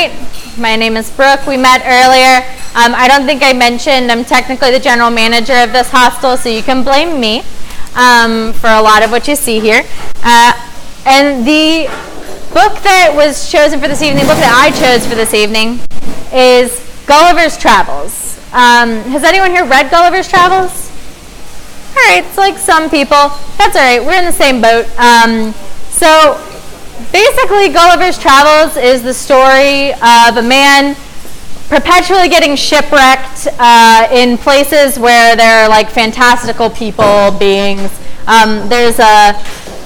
right? My name is Brooke. We met earlier. I don't think I mentioned I'm technically the general manager of this hostel, so you can blame me for a lot of what you see here. And the book that was chosen for this evening, the book that I chose for this evening, is Gulliver's Travels. Has anyone here read Gulliver's Travels? All right, it's like some people. That's all right. We're in the same boat. So basically, Gulliver's Travels is the story of a man perpetually getting shipwrecked in places where there are like fantastical people, beings.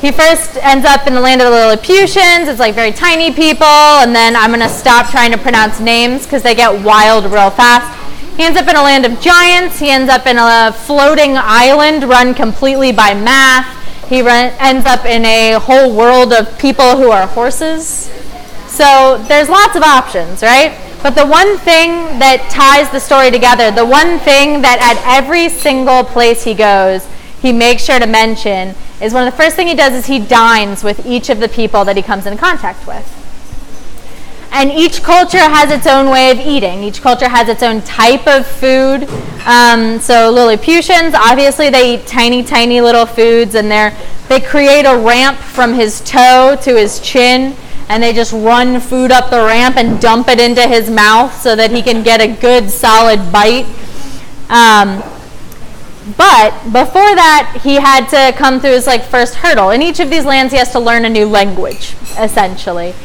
He first ends up in the land of the Lilliputians. It's like very tiny people, and then I'm going to stop trying to pronounce names because they get wild real fast. He ends up in a land of giants. He ends up in a floating island run completely by math. He ends up in a whole world of people who are horses. So there's lots of options, right? But the one thing that ties the story together, the one thing that at every single place he goes, he makes sure to mention, is one of the first things he does is he dines with each of the people that he comes in contact with. And each culture has its own way of eating. Each culture has its own type of food. So Lilliputians, obviously they eat tiny, tiny little foods, and they create a ramp from his toe to his chin, and they just run food up the ramp and dump it into his mouth so that he can get a good solid bite. But before that, he had to come through his first hurdle. In each of these lands, he has to learn a new language, essentially.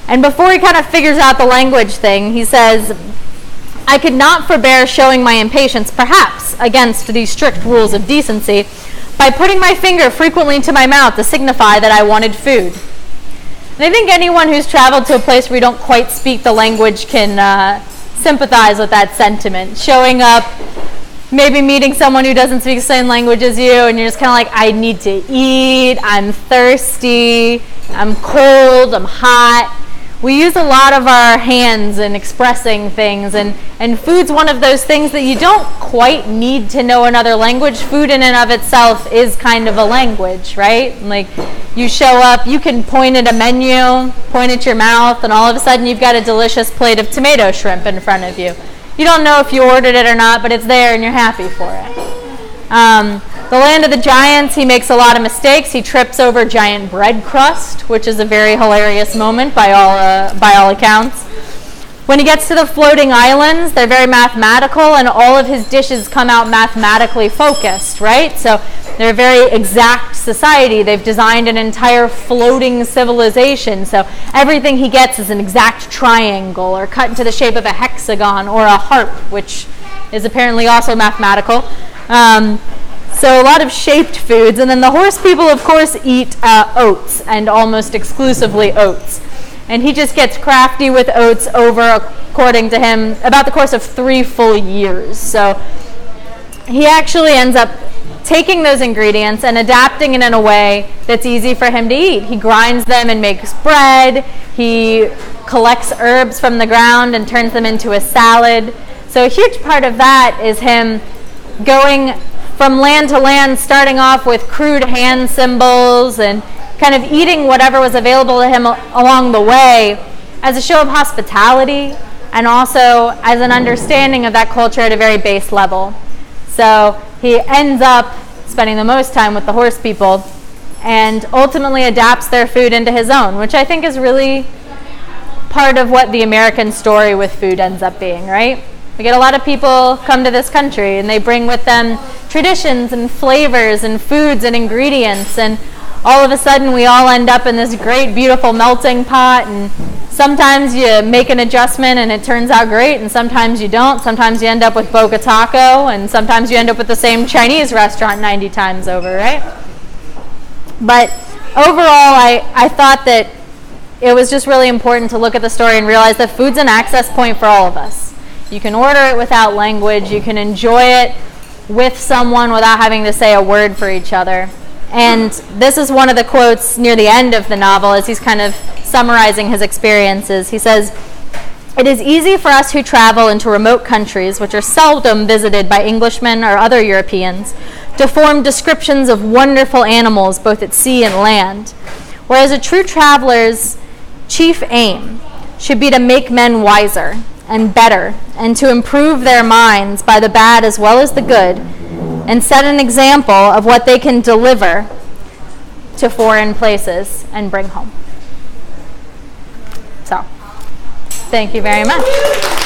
And before he kind of figures out the language thing, he says, I could not forbear showing my impatience, perhaps, against these strict rules of decency, by putting my finger frequently to my mouth to signify that I wanted food. And I think anyone who's traveled to a place where you don't quite speak the language can sympathize with that sentiment. Showing up, maybe meeting someone who doesn't speak the same language as you, and you're just kind of like, I need to eat, I'm thirsty, I'm cold, I'm hot. We use a lot of our hands in expressing things, and food's one of those things that you don't quite need to know another language. Food in and of itself is kind of a language, right? Like, you show up, you can point at a menu, point at your mouth, and all of a sudden you've got a delicious plate of tomato shrimp in front of you. You don't know if you ordered it or not, but it's there and you're happy for it. The land of the giants, he makes a lot of mistakes. He trips over giant bread crust, which is a very hilarious moment by all accounts. When he gets to the floating islands, they're very mathematical, and all of his dishes come out mathematically focused, right? So they're a very exact society. They've designed an entire floating civilization. So everything he gets is an exact triangle or cut into the shape of a hexagon or a harp, which is apparently also mathematical. So a lot of shaped foods. And then the horse people, of course, eat oats, and almost exclusively oats. And he just gets crafty with oats over, according to him, about the course of 3 full years. So he actually ends up taking those ingredients and adapting it in a way that's easy for him to eat. He grinds them and makes bread. He collects herbs from the ground and turns them into a salad. So a huge part of that is him going from land to land, starting off with crude hand symbols and kind of eating whatever was available to him along the way as a show of hospitality and also as an understanding of that culture at a very base level. So he ends up spending the most time with the horse people and ultimately adapts their food into his own, which I think is really part of what the American story with food ends up being, right? We get a lot of people come to this country and they bring with them traditions and flavors and foods and ingredients, and all of a sudden we all end up in this great, beautiful melting pot, and sometimes you make an adjustment and it turns out great, and sometimes you don't. Sometimes you end up with Boca Taco, and sometimes you end up with the same Chinese restaurant 90 times over, right? But overall, I thought that it was just really important to look at the story and realize that food's an access point for all of us. You can order it without language. You can enjoy it with someone without having to say a word for each other. And this is one of the quotes near the end of the novel as he's kind of summarizing his experiences. He says, "It is easy for us who travel into remote countries, which are seldom visited by Englishmen or other Europeans, to form descriptions of wonderful animals both at sea and land, whereas a true traveler's chief aim should be to make men wiser and better, and to improve their minds by the bad as well as the good, and set an example of what they can deliver to foreign places and bring home. So, thank you very much.